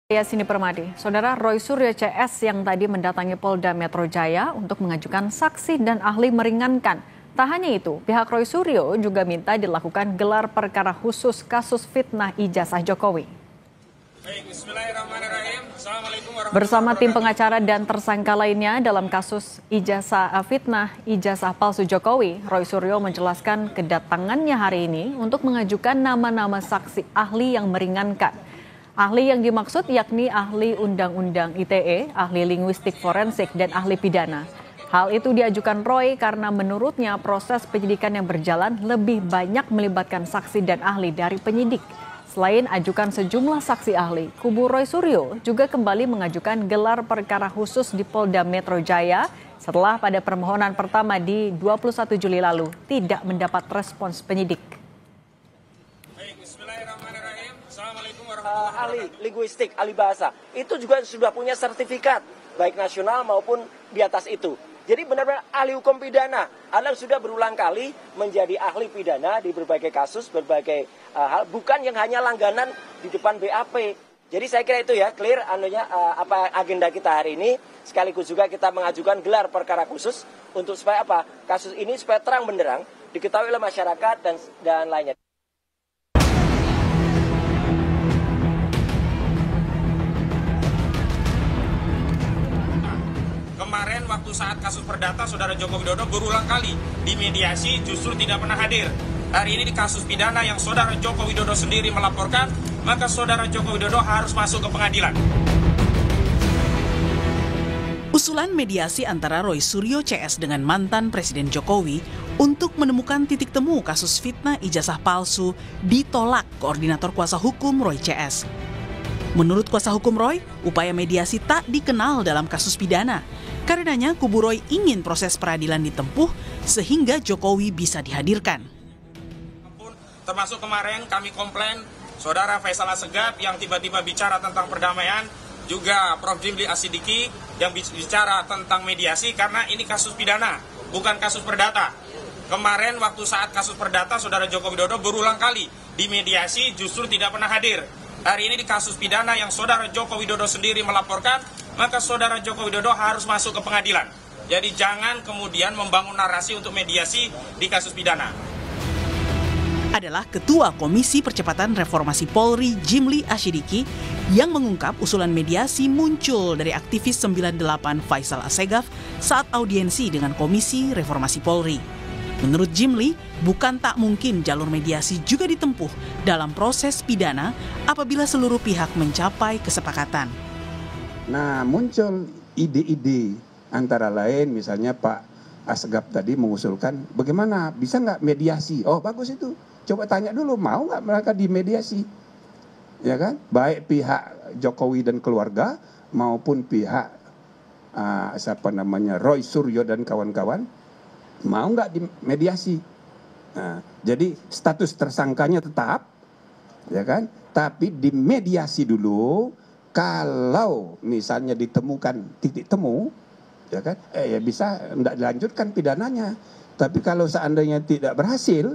Sini Permadi, Saudara Roy Suryo CS yang tadi mendatangi Polda Metro Jaya untuk mengajukan saksi dan ahli meringankan. Tak hanya itu, pihak Roy Suryo juga minta dilakukan gelar perkara khusus kasus fitnah ijazah Jokowi. Bersama tim pengacara dan tersangka lainnya dalam kasus fitnah ijazah palsu Jokowi, Roy Suryo menjelaskan kedatangannya hari ini untuk mengajukan nama-nama saksi ahli yang meringankan. Ahli yang dimaksud yakni ahli Undang-Undang ITE, ahli linguistik forensik, dan ahli pidana. Hal itu diajukan Roy karena menurutnya proses penyidikan yang berjalan lebih banyak melibatkan saksi dan ahli dari penyidik. Selain ajukan sejumlah saksi ahli, kubu Roy Suryo juga kembali mengajukan gelar perkara khusus di Polda Metro Jaya setelah pada permohonan pertama di 21 Juli lalu tidak mendapat respons penyidik. Ahli linguistik, ahli bahasa, itu juga sudah punya sertifikat, baik nasional maupun di atas itu. Jadi benar-benar ahli hukum pidana. Anda sudah berulang kali menjadi ahli pidana di berbagai kasus, berbagai hal, bukan yang hanya langganan di depan BAP. Jadi saya kira itu ya, clear apa agenda kita hari ini. Sekaligus juga kita mengajukan gelar perkara khusus untuk supaya apa? Kasus ini supaya terang benderang diketahui oleh masyarakat dan lainnya. Kemarin waktu saat kasus perdata Saudara Joko Widodo berulang kali dimediasi justru tidak pernah hadir. Hari ini di kasus pidana yang Saudara Joko Widodo sendiri melaporkan, maka Saudara Joko Widodo harus masuk ke pengadilan. Usulan mediasi antara Roy Suryo CS dengan mantan Presiden Jokowi untuk menemukan titik temu kasus fitnah ijazah palsu ditolak Koordinator Kuasa Hukum Roy CS. Menurut kuasa hukum Roy, upaya mediasi tak dikenal dalam kasus pidana. Karenanya kubu Roy ingin proses peradilan ditempuh sehingga Jokowi bisa dihadirkan. Termasuk kemarin kami komplain Saudara Faisal Assegaf yang tiba-tiba bicara tentang perdamaian, juga Prof. Jimli Asidiki yang bicara tentang mediasi karena ini kasus pidana, bukan kasus perdata. Kemarin waktu saat kasus perdata Saudara Joko Widodo berulang kali dimediasi justru tidak pernah hadir. Hari ini di kasus pidana yang Saudara Joko Widodo sendiri melaporkan, maka Saudara Joko Widodo harus masuk ke pengadilan. Jadi jangan kemudian membangun narasi untuk mediasi di kasus pidana. Adalah Ketua Komisi Percepatan Reformasi Polri Jimli Asidiki yang mengungkap usulan mediasi muncul dari aktivis 98 Faisal Assegaf saat audiensi dengan Komisi Reformasi Polri. Menurut Jimli, bukan tak mungkin jalur mediasi juga ditempuh dalam proses pidana apabila seluruh pihak mencapai kesepakatan. Nah, muncul ide-ide antara lain misalnya Pak Assegaf tadi mengusulkan bagaimana bisa nggak mediasi? Oh bagus itu, coba tanya dulu mau nggak mereka dimediasi, ya kan? Baik pihak Jokowi dan keluarga maupun pihak Roy Suryo dan kawan-kawan mau nggak dimediasi? Nah, jadi status tersangkanya tetap, ya kan? Tapi dimediasi dulu. Kalau misalnya ditemukan titik temu, ya kan? Ya bisa tidak dilanjutkan pidananya. Tapi kalau seandainya tidak berhasil,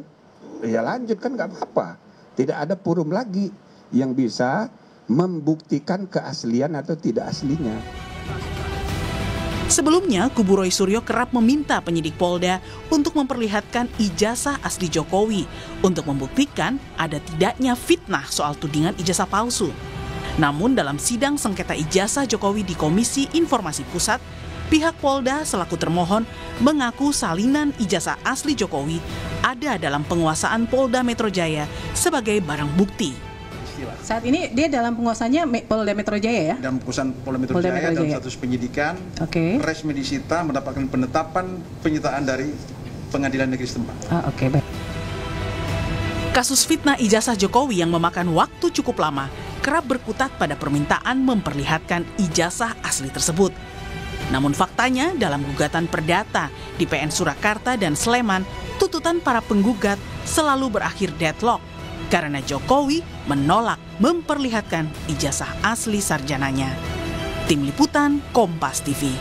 ya lanjutkan nggak apa-apa. Tidak ada forum lagi yang bisa membuktikan keaslian atau tidak aslinya. Sebelumnya, kubu Roy Suryo kerap meminta penyidik Polda untuk memperlihatkan ijazah asli Jokowi untuk membuktikan ada tidaknya fitnah soal tudingan ijazah palsu. Namun dalam sidang sengketa ijazah Jokowi di Komisi Informasi Pusat, pihak Polda selaku termohon mengaku salinan ijazah asli Jokowi ada dalam penguasaan Polda Metro Jaya sebagai barang bukti. Saat ini dia dalam penguasaannya Polda Metro Jaya ya? Dalam penguasaan Polda Metro Jaya dalam status penyidikan, resmi disita mendapatkan penetapan penyitaan dari pengadilan negeri setempat. Baik. Kasus fitnah ijazah Jokowi yang memakan waktu cukup lama kerap berkutat pada permintaan memperlihatkan ijazah asli tersebut. Namun faktanya dalam gugatan perdata di PN Surakarta dan Sleman, tuntutan para penggugat selalu berakhir deadlock karena Jokowi menolak memperlihatkan ijazah asli sarjananya. Tim Liputan Kompas TV.